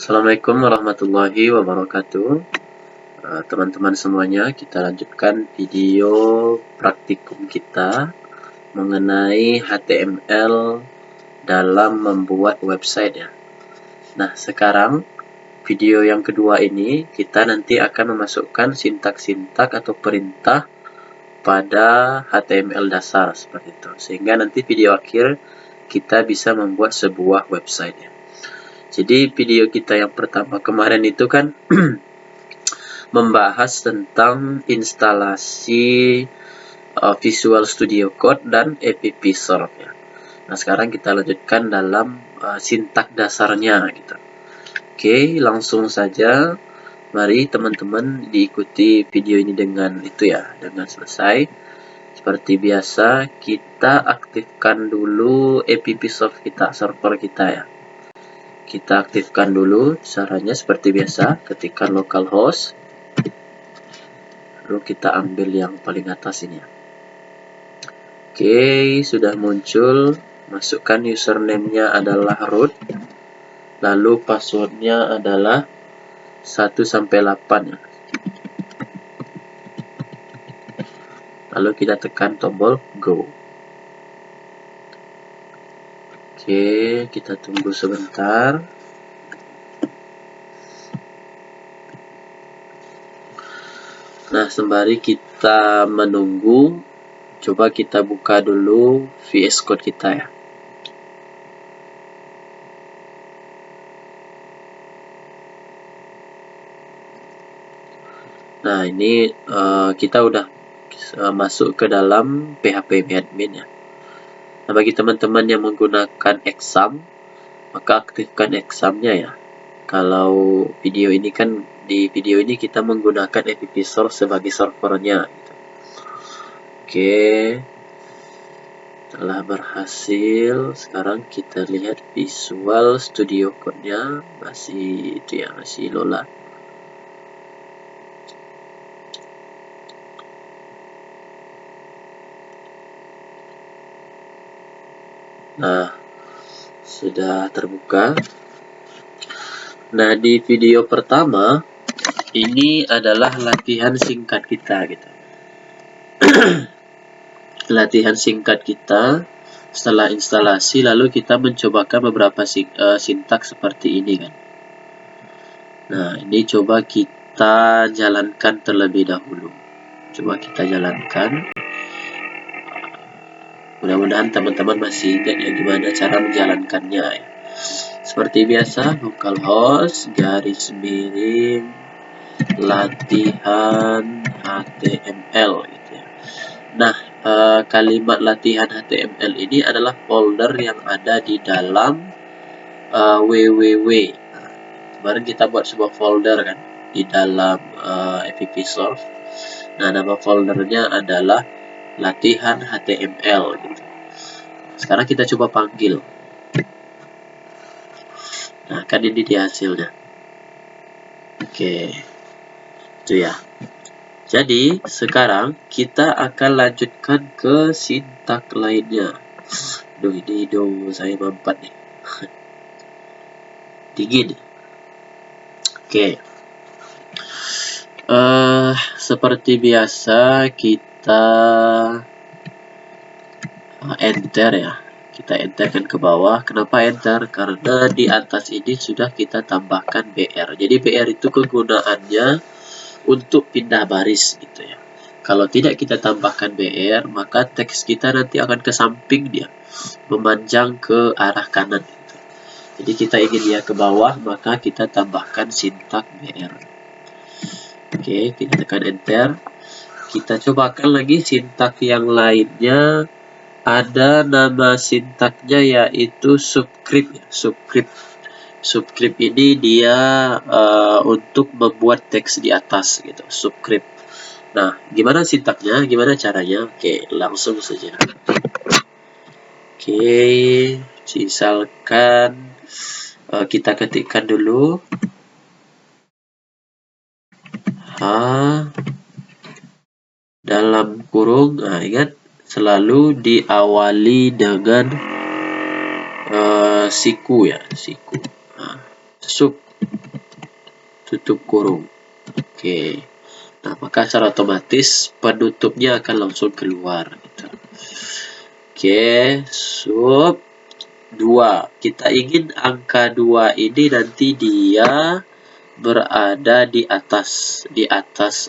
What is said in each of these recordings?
Assalamualaikum warahmatullahi wabarakatuh. Teman-teman semuanya, kita lanjutkan video praktikum kita mengenai HTML dalam membuat website ya. Nah, sekarang video yang kedua ini kita nanti akan memasukkan sintak-sintak atau perintah pada HTML dasar seperti itu. Sehingga nanti video akhir kita bisa membuat sebuah website ya. Jadi video kita yang pertama kemarin itu kan membahas tentang instalasi Visual Studio Code dan AppSource ya. Nah, sekarang kita lanjutkan dalam sintak dasarnya gitu. Oke, langsung saja. Mari teman-teman diikuti video ini dengan dengan selesai. Seperti biasa, kita aktifkan dulu AppSource kita, server kita ya. Kita aktifkan dulu, caranya seperti biasa, ketikkan localhost, lalu kita ambil yang paling atas ini ya. Oke, sudah muncul, masukkan username-nya adalah root, lalu passwordnya adalah 1-8 ya. Lalu kita tekan tombol go. Oke, kita tunggu sebentar. Nah, sembari kita menunggu, coba kita buka dulu VS Code kita ya. Nah, ini kita udah masuk ke dalam PHP admin ya. Nah, bagi teman-teman yang menggunakan exam, maka aktifkan examnya ya. Kalau video ini kan, di video ini kita menggunakan AppSource sebagai servernya gitu. Oke, telah berhasil. Sekarang kita lihat Visual Studio Code-nya masih masih lola. Nah, sudah terbuka. Nah, di video pertama ini adalah latihan singkat kita gitu. Latihan singkat kita setelah instalasi, lalu kita mencobakan beberapa sintak seperti ini kan. Nah, ini coba kita jalankan terlebih dahulu. Coba kita jalankan. Mudah-mudahan teman-teman masih ingat ya gimana cara menjalankannya ya. Seperti biasa, localhost _ latihan HTML gitu ya. Nah, kalimat latihan HTML ini adalah folder yang ada di dalam www. Kemarin kita buat sebuah folder kan di dalam AppSource. Nah, nama foldernya adalah latihan HTML gitu. Sekarang kita coba panggil. Nah, kan ini dia hasilnya. Oke, itu ya. Jadi sekarang kita akan lanjutkan ke sintak lainnya. Duh, ini hidung saya mempat nih. Dingin. Oke. Seperti biasa kita enter ya. Kita enterkan ke bawah. Kenapa enter? Karena di atas ini sudah kita tambahkan BR. Jadi BR itu kegunaannya untuk pindah baris gitu ya. Kalau tidak kita tambahkan BR, maka teks kita nanti akan ke samping dia, memanjang ke arah kanan gitu. Jadi kita ingin dia ke bawah, maka kita tambahkan sintak BR. Oke, kita tekan enter. Kita cobakan lagi sintak yang lainnya. Ada nama sintaknya yaitu subscript ya. Subscript ini dia untuk membuat teks di atas gitu, subscript. Nah, gimana sintaknya, gimana caranya? Oke, langsung saja. Oke, misalkan kita ketikkan dulu dalam kurung. Nah, ingat selalu diawali dengan siku ya, siku. Nah, tutup kurung. Oke. Nah, maka secara otomatis penutupnya akan langsung keluar gitu. Oke, sub 2. Kita ingin angka 2 ini nanti dia berada di atas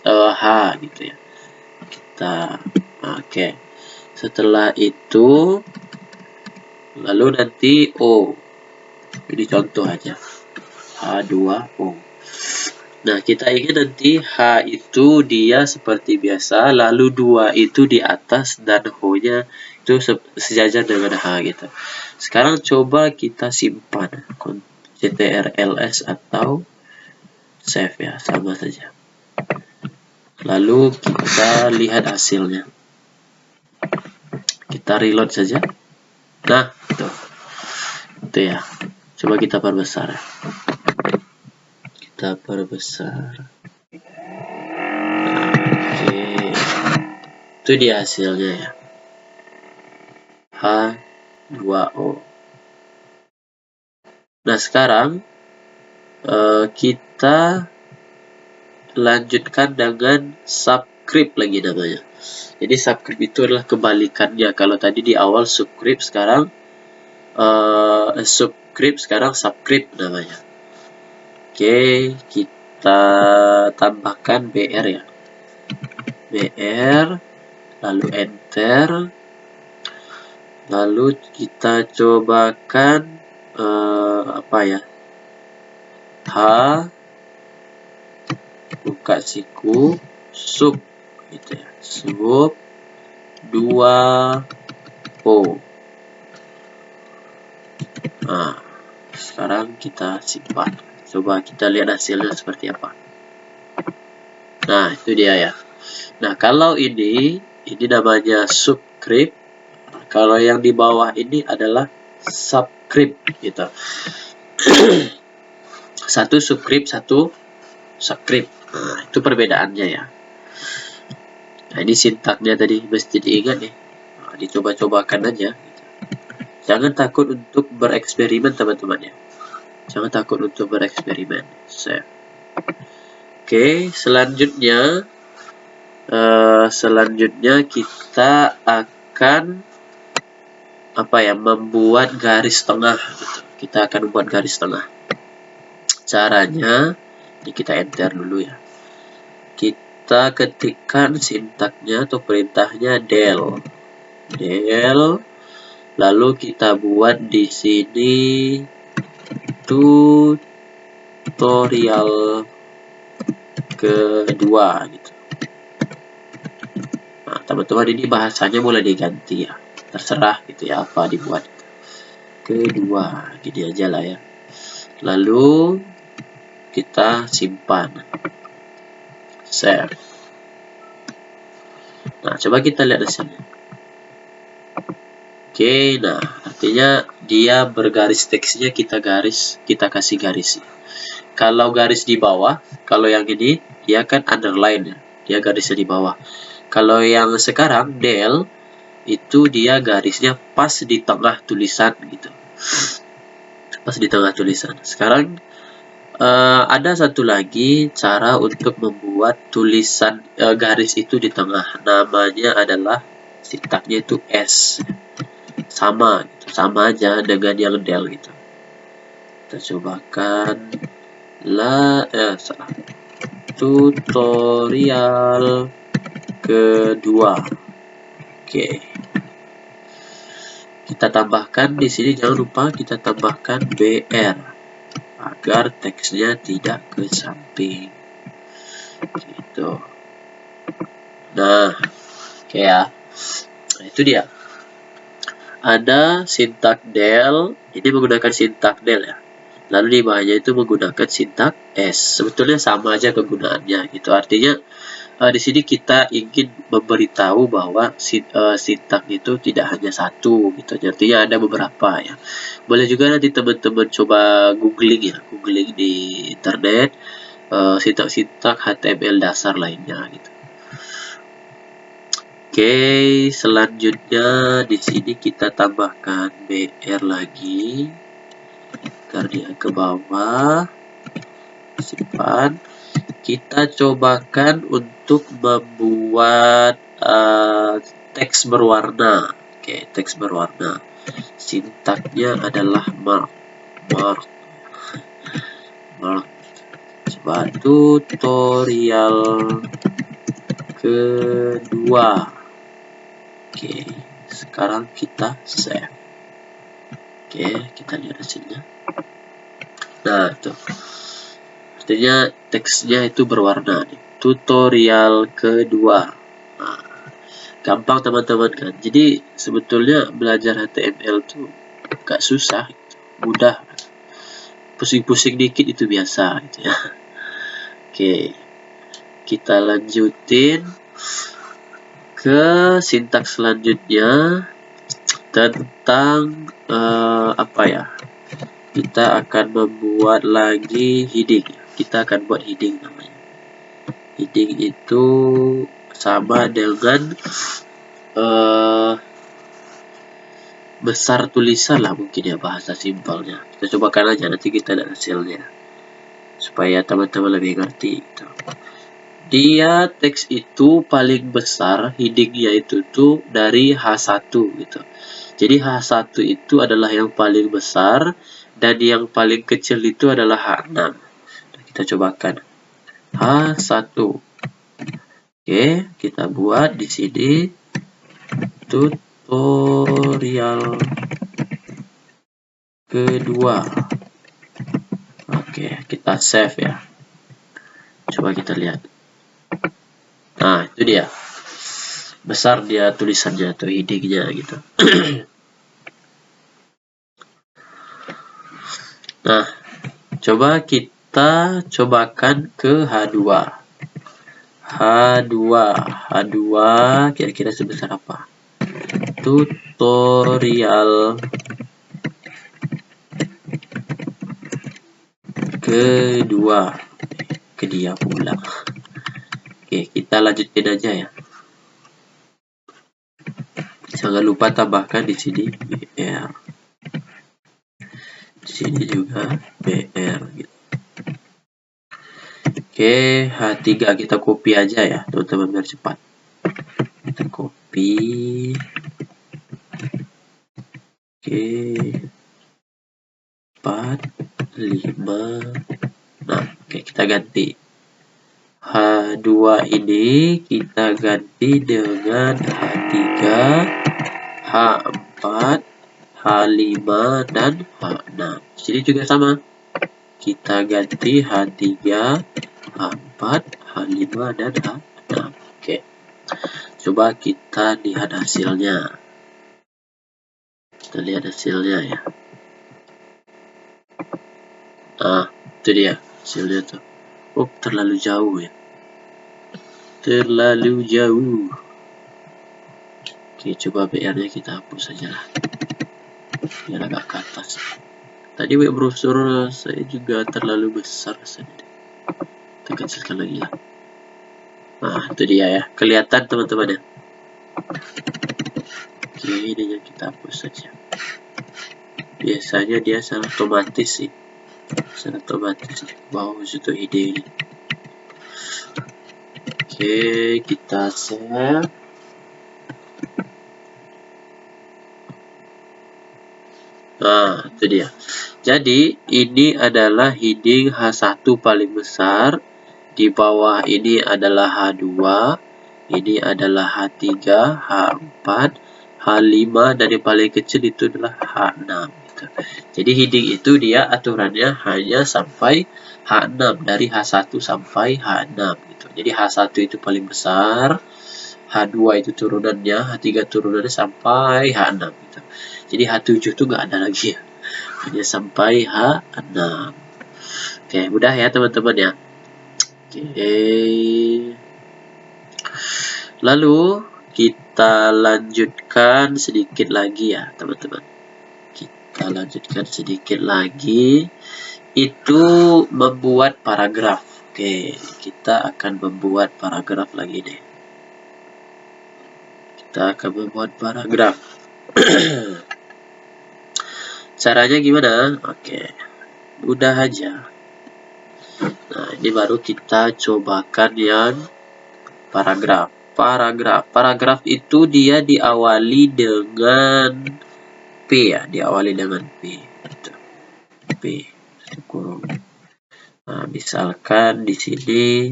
H gitu ya. Oke. Setelah itu lalu nanti O. Ini contoh aja. H2O. Nah, kita ingin nanti H itu dia seperti biasa, lalu 2 itu di atas dan O-nya itu sejajar dengan H gitu. Sekarang coba kita simpan CTRL-S atau save ya, sama saja. Lalu kita lihat hasilnya. Kita reload saja. Nah, itu ya. Coba kita perbesar. Kita perbesar. Oke. Itu dia hasilnya ya. H2O. Nah, sekarang kita lanjutkan dengan subscript lagi namanya. Jadi subscript itu adalah kebalikannya. Kalau tadi di awal subscript, sekarang subscript namanya. Oke, kita tambahkan BR ya. BR, lalu enter. Lalu kita cobakan apa ya? H, buka siku, sub gitu ya. Sub 2O. Nah, sekarang kita simpan. Coba kita lihat hasilnya seperti apa. Nah, itu dia ya. Nah, kalau ini namanya subscript. Kalau yang di bawah ini adalah subscript gitu. Satu subscript, satu subscript. Nah, itu perbedaannya ya. Nah, ini sintaknya tadi mesti diingat nih. Nah, dicoba-cobakan aja. Jangan takut untuk bereksperimen teman-teman ya. Jangan takut untuk bereksperimen. Save. Oke, selanjutnya kita akan membuat garis tengah gitu. Kita akan membuat garis tengah. Caranya, ini kita enter dulu ya. Kita ketikkan sintaknya atau perintahnya del. Lalu kita buat di sini tutorial kedua gitu. Nah, teman-teman, ini bahasanya boleh diganti ya. Terserah gitu ya apa dibuat. Kedua, gini aja lah ya. Lalu kita simpan. Save. Nah, coba kita lihat hasilnya. Oke, nah artinya dia bergaris teksnya kita kasih garis. Kalau garis di bawah, kalau yang ini dia kan underline ya, dia garisnya di bawah. Kalau yang sekarang del itu dia garisnya pas di tengah tulisan gitu. Pas di tengah tulisan. Sekarang ada satu lagi cara untuk membuat tulisan garis itu di tengah. Namanya adalah sintaknya itu S. Sama aja dengan yang del gitu. Kita cobakan tutorial kedua. Oke. Kita tambahkan di sini, jangan lupa kita tambahkan BR agar teksnya tidak ke samping. Gitu. Nah, oke ya. Nah, itu dia. Ada sintak del, ini menggunakan sintak del ya. Lalu di bawahnya itu menggunakan sintak S. Sebetulnya sama aja kegunaannya gitu. Artinya di sini kita ingin memberitahu bahwa sintak itu tidak hanya satu gitu. Artinya ada beberapa ya. Boleh juga nanti teman-teman coba googling di internet sintak-sintak HTML dasar lainnya gitu. Oke, selanjutnya di sini kita tambahkan BR lagi agar dia ke bawah. simpan. Kita cobakan untuk membuat teks berwarna. Oke, teks berwarna. Sintaknya adalah mark. Coba tutorial kedua. Oke, sekarang kita save. Oke, kita lihat hasilnya. Nah, itu artinya teksnya itu berwarna nih. Tutorial kedua. Nah, gampang teman-teman kan. Jadi sebetulnya belajar HTML tuh gak susah, mudah. Pusing-pusing dikit itu biasa gitu ya. Oke, kita lanjutin ke sintaks selanjutnya tentang apa ya? Kita akan membuat lagi heading. Kita akan buat heading namanya. Heading itu sama dengan besar tulisan lah mungkin ya, bahasa simpelnya. Kita cobakan aja, nanti kita lihat hasilnya supaya teman-teman lebih ngerti gitu. Dia teks itu paling besar headingnya itu tuh dari H1 gitu. Jadi H1 itu adalah yang paling besar dan yang paling kecil itu adalah H6. Kita cobakan H1. Oke, kita buat di sini tutorial kedua. Oke, kita save ya. Coba kita lihat. Nah, itu dia. Besar dia tulisannya atau headingnya gitu. Nah, coba kita cobakan ke H2. H2 kira-kira sebesar apa? Tutorial kedua. Ke dia pula. Oke, kita lanjutin aja ya. Jangan lupa tambahkan di sini BR. Di sini juga BR gitu. Oke, H3 kita copy aja ya, teman-teman, biar cepat. Kita copy. Oke. 4, 5. Nah, oke, kita ganti. H2 ini kita ganti dengan H3, H4, H5, dan H6. Sini juga sama. Kita ganti H3, H4, H5, dan H6. Oke. Coba kita lihat hasilnya. Kita lihat hasilnya ya. Nah, itu dia hasilnya tuh. Oh, terlalu jauh ya. Terlalu jauh. Oke, coba BR-nya kita hapus saja lah. Biar agak ke atas. Tadi web browser saya juga terlalu besar saja. Kita kecilkan lagi lah. Nah, itu dia ya. Kelihatan teman-teman ya. Oke, ini yang kita hapus saja. Biasanya dia secara otomatis sih. Secara otomatis bawah situ ide ini. Oke, kita save. Nah, itu dia. Jadi, ini adalah heading H1 paling besar. Di bawah ini adalah H2. Ini adalah H3, H4, H5, dan yang paling kecil itu adalah H6. Gitu. Jadi, heading itu dia aturannya hanya sampai H6. Dari H1 sampai H6. Gitu. Jadi, H1 itu paling besar. H2 itu turunannya, H3 turunannya sampai H6. Gitu. Jadi H7 itu nggak ada lagi ya. Hanya sampai H6. Oke, mudah ya teman-teman ya. Oke. Lalu kita lanjutkan sedikit lagi ya teman-teman. Kita lanjutkan sedikit lagi. Itu membuat paragraf. Oke, kita akan membuat paragraf lagi deh. Kita akan membuat paragraf. Caranya gimana? Oke, mudah aja. Nah, ini baru kita cobakan yang paragraf. Paragraf itu dia diawali dengan P ya, diawali dengan P. P kurung. Nah, misalkan di sini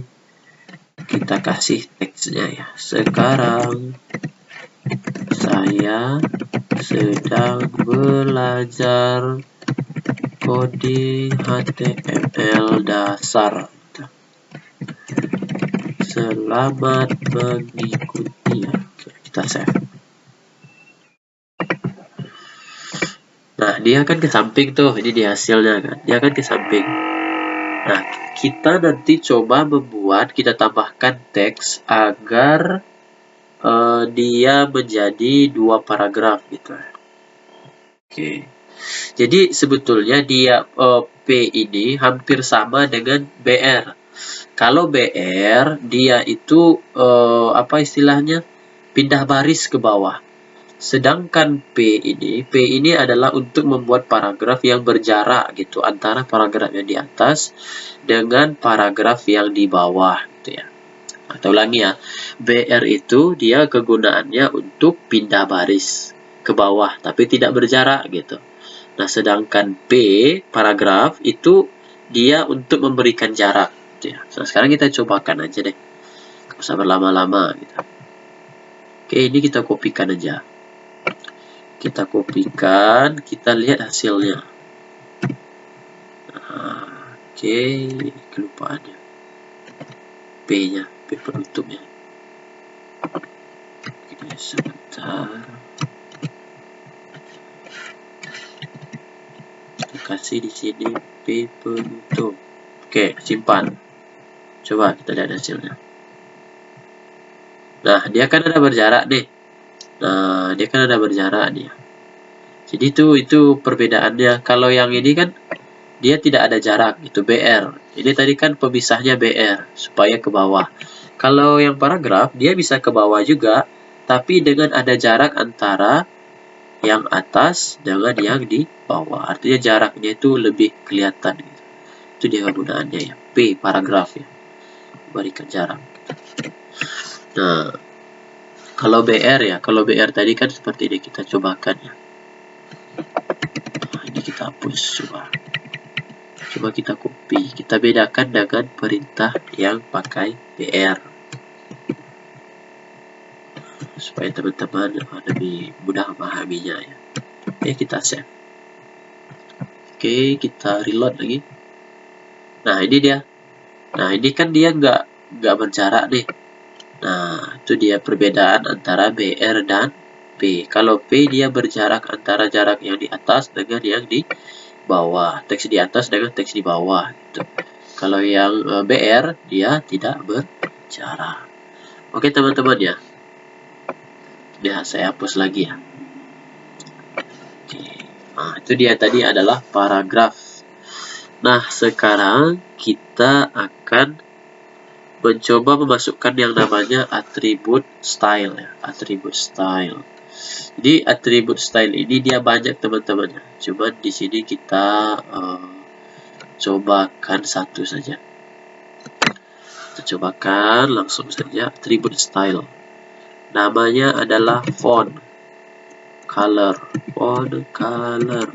kita kasih teksnya ya. Sekarang saya sedang belajar coding HTML dasar. Selamat mengikuti ya. Oke, kita save. Nah, dia akan ke samping tuh. Ini di hasilnya kan. Dia akan ke samping. Nah, kita nanti coba membuat, kita tambahkan teks agar dia menjadi 2 paragraf gitu. Oke. Jadi sebetulnya dia P ini hampir sama dengan BR. Kalau BR dia itu apa istilahnya? Pindah baris ke bawah. Sedangkan P ini adalah untuk membuat paragraf yang berjarak gitu antara paragraf yang di atas dengan paragraf yang di bawah gitu ya. Atau ulangi ya, BR itu dia kegunaannya untuk pindah baris ke bawah tapi tidak berjarak gitu. Nah, sedangkan P paragraf itu dia untuk memberikan jarak gitu ya. Nah, sekarang kita cobakan aja deh. Gak usah berlama-lama gitu. Oke, ini kita kopikan aja. Kita kopikan, kita lihat hasilnya. Nah, oke, kelupaannya. P-nya, P penutupnya. Oke, sebentar. Kita kasih di sini P penutup. Oke, simpan. Coba kita lihat hasilnya. Nah, dia kan ada berjarak nih. Nah, dia kan ada berjarak nih. Jadi itu perbedaannya. Kalau yang ini kan dia tidak ada jarak, itu BR. Ini tadi kan pemisahnya BR supaya ke bawah. Kalau yang paragraf dia bisa ke bawah juga, tapi dengan ada jarak antara yang atas dengan yang di bawah. Artinya jaraknya itu lebih kelihatan gitu. Itu dia kegunaannya ya. P paragraf ya. Berikan jarak. Nah, kalau BR ya, kalau BR tadi kan seperti ini, kita cobakan ya. Nah, ini kita hapus coba kita copy, kita bedakan dengan perintah yang pakai BR supaya teman-teman lebih mudah memahaminya ya. Oke, kita save. Oke, kita reload lagi. Nah, ini dia. Nah, ini kan dia nggak berjarak nih. Nah, itu dia perbedaan antara BR dan P. Kalau P dia berjarak antara jarak yang di atas dengan yang di bawah. Teks di atas dengan teks di bawah. Gitu. Kalau yang BR dia tidak berjarak. Oke teman-teman ya. Ya, saya hapus lagi ya. Oke. Nah, itu dia tadi adalah paragraf. Nah, sekarang kita akan mencoba memasukkan yang namanya atribut style ya, atribut style. Jadi atribut style ini dia banyak teman-teman. Cuman di sini kita cobakan satu saja. Kita cobakan langsung saja atribut style. Namanya adalah font color. Font color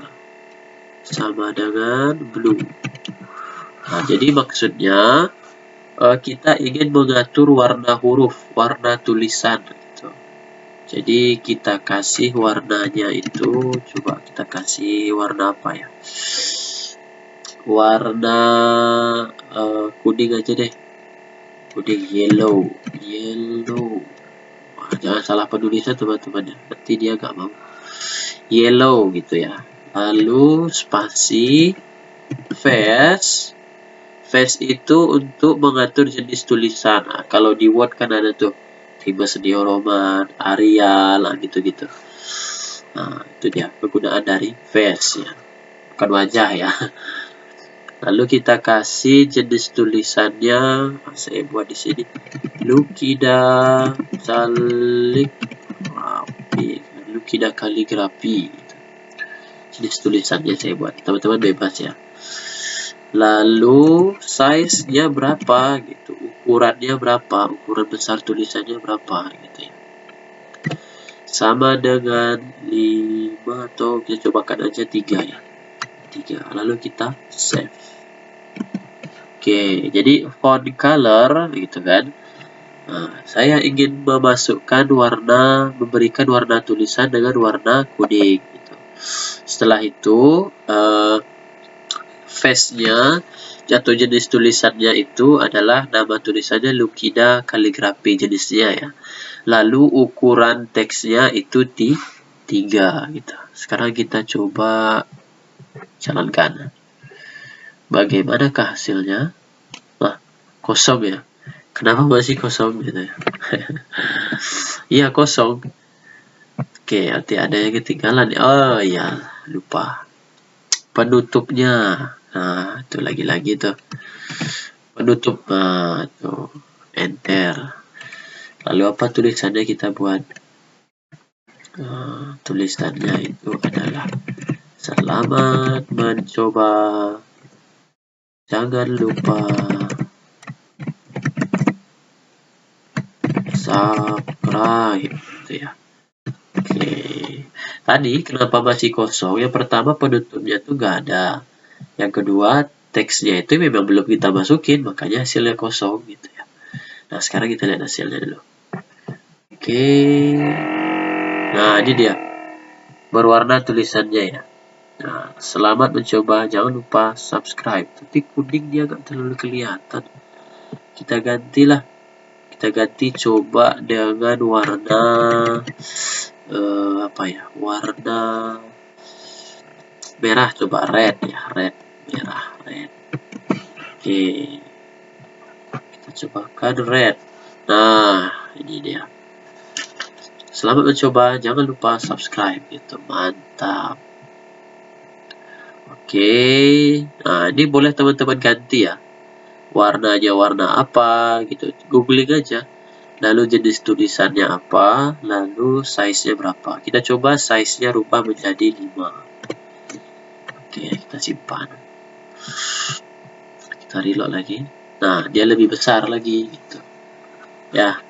sama dengan blue. Nah, jadi maksudnya kita ingin mengatur warna huruf, warna tulisan gitu. Jadi kita kasih warnanya itu, coba kita kasih warna apa ya? Warna kuning aja deh. Kuning, yellow. Wah, jangan salah penulisan teman-teman ya, nanti dia nggak mau. Yellow gitu ya. Lalu spasi face. Face itu untuk mengatur jenis tulisan. Nah, kalau di Word kan ada tuh Times New Roman, Arial, gitu-gitu. Nah, itu dia penggunaan dari face ya. Bukan wajah ya. Lalu kita kasih jenis tulisannya. Saya buat di sini. Lukida kaligrafi. Jenis tulisannya saya buat. Teman-teman bebas ya. lalu size-nya berapa gitu, ukurannya berapa, ukuran besar tulisannya berapa gitu ya. Sama dengan 5 atau kita cobakan aja 3 ya. 3. Lalu kita save. Oke, jadi font color gitu kan. Nah, saya ingin memasukkan warna, memberikan warna tulisan dengan warna kuning gitu. Setelah itu face-nya atau jenis tulisannya itu adalah nama tulisannya Lucida Calligraphy jenisnya ya. Lalu ukuran teksnya itu 3 gitu. Sekarang kita coba jalankan. Bagaimanakah hasilnya? Nah, kosong ya. Kenapa masih kosong gitu ya? Iya kosong. Oke, nanti ada yang ketinggalan. Oh iya, lupa. Penutupnya. Nah, itu lagi-lagi tuh. Penutup. Nah, tuh. Enter. Lalu apa tulisannya kita buat? Tulisannya itu adalah selamat mencoba. Jangan lupa subscribe gitu ya. Oke. Tadi kenapa masih kosong? Yang pertama penutupnya tuh nggak ada. Yang kedua teksnya itu memang belum kita masukin, makanya hasilnya kosong gitu ya. Nah sekarang kita lihat hasilnya dulu. Oke. Nah ini dia. Berwarna tulisannya ya. Nah, selamat mencoba, jangan lupa subscribe. Tapi kuning dia nggak terlalu kelihatan. Kita gantilah. Kita ganti coba dengan warna apa ya? Warna merah, coba red ya, red, merah, red. Oke. Kita cobakan red. Nah, ini dia. Selamat mencoba, jangan lupa subscribe gitu. Mantap. Oke. Nah, ini boleh teman-teman ganti ya. Warnanya warna apa gitu. Googling aja. Lalu jenis tulisannya apa, lalu size-nya berapa. Kita coba size-nya rubah menjadi 5. Oke, kita simpan. Kita reload lagi. Nah, dia lebih besar lagi gitu. Ya.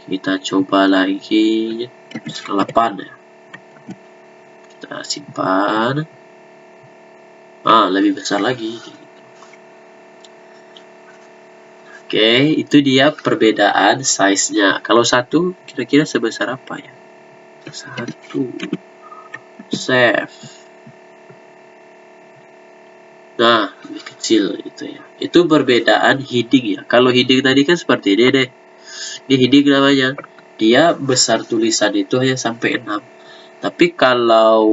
Kita coba lagi 8 ya. Kita simpan. Lebih besar lagi gitu. Oke, itu dia perbedaan size-nya. Kalau 1 kira-kira sebesar apa ya? 1. Save. Nah, lebih kecil gitu ya. Itu perbedaan heading ya. Kalau heading tadi kan seperti ini deh. Ini heading namanya. Dia besar tulisan itu hanya sampai 6. Tapi kalau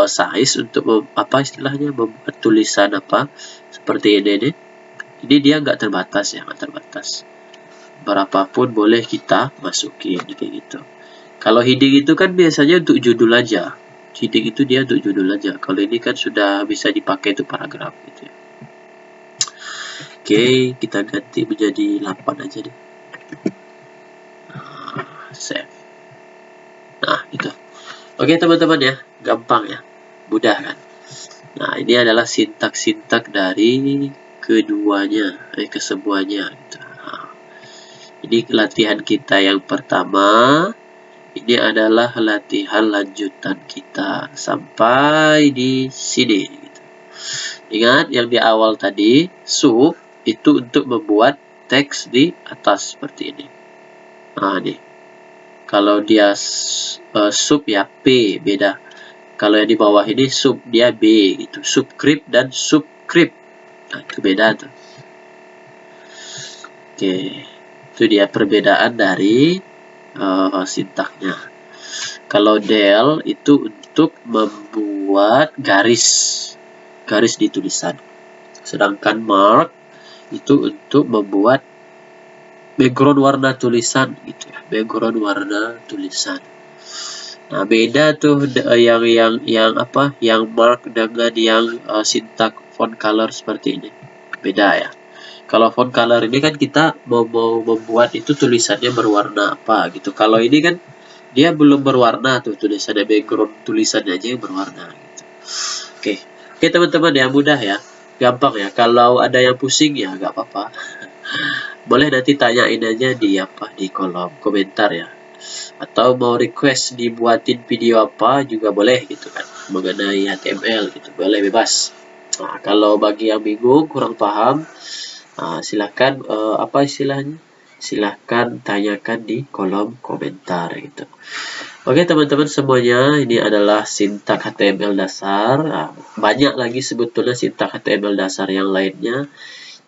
size untuk apa istilahnya membuat tulisan apa seperti ini nih. Ini dia nggak terbatas ya, nggak terbatas. Berapapun boleh kita masukin kayak gitu. Kalau heading itu kan biasanya untuk judul aja. Heading itu dia untuk judul aja. Kalau ini kan sudah bisa dipakai untuk paragraf gitu ya. Oke, kita ganti menjadi 8 aja deh. Save. Nah, itu. Oke, teman-teman ya. Gampang ya. Mudah kan. Nah, ini adalah sintak-sintak dari kesemuanya gitu. Nah, ini latihan kita yang pertama. Ini adalah latihan lanjutan kita sampai di sini. Gitu. Ingat yang di awal tadi, sub itu untuk membuat teks di atas seperti ini. Nah, nih. Kalau dia sub ya P beda. Kalau yang di bawah ini sub dia B gitu. Subscript dan subscript. Nah, itu beda tuh. Oke. Itu dia perbedaan dari sintaknya. Kalau del itu untuk membuat garis di tulisan. Sedangkan mark itu untuk membuat background warna tulisan gitu ya. Background warna tulisan. Nah, beda tuh yang apa? Yang mark dengan yang sintak font color seperti ini. Beda ya. Kalau font color ini kan kita mau membuat itu tulisannya berwarna apa gitu. Kalau ini kan dia belum berwarna tuh tulisannya, background tulisannya aja yang berwarna gitu. Oke, teman-teman ya, mudah ya. gampang ya. Kalau ada yang pusing ya nggak apa-apa. Boleh nanti tanyain aja di kolom komentar ya. Atau mau request dibuatin video apa juga boleh gitu kan, mengenai HTML gitu, boleh bebas. Nah, kalau bagi yang bingung, kurang paham, silahkan apa istilahnya? Silahkan tanyakan di kolom komentar gitu. Oke teman-teman semuanya, ini adalah sintak HTML dasar. Banyak lagi sebetulnya sintak HTML dasar yang lainnya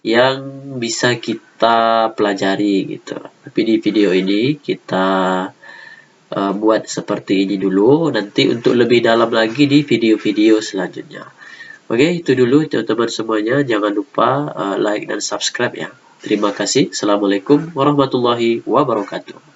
yang bisa kita pelajari gitu. Tapi di video ini kita buat seperti ini dulu. Nanti untuk lebih dalam lagi di video-video selanjutnya. Oke, itu dulu teman-teman semuanya. Jangan lupa like dan subscribe ya. Terima kasih. Assalamualaikum warahmatullahi wabarakatuh.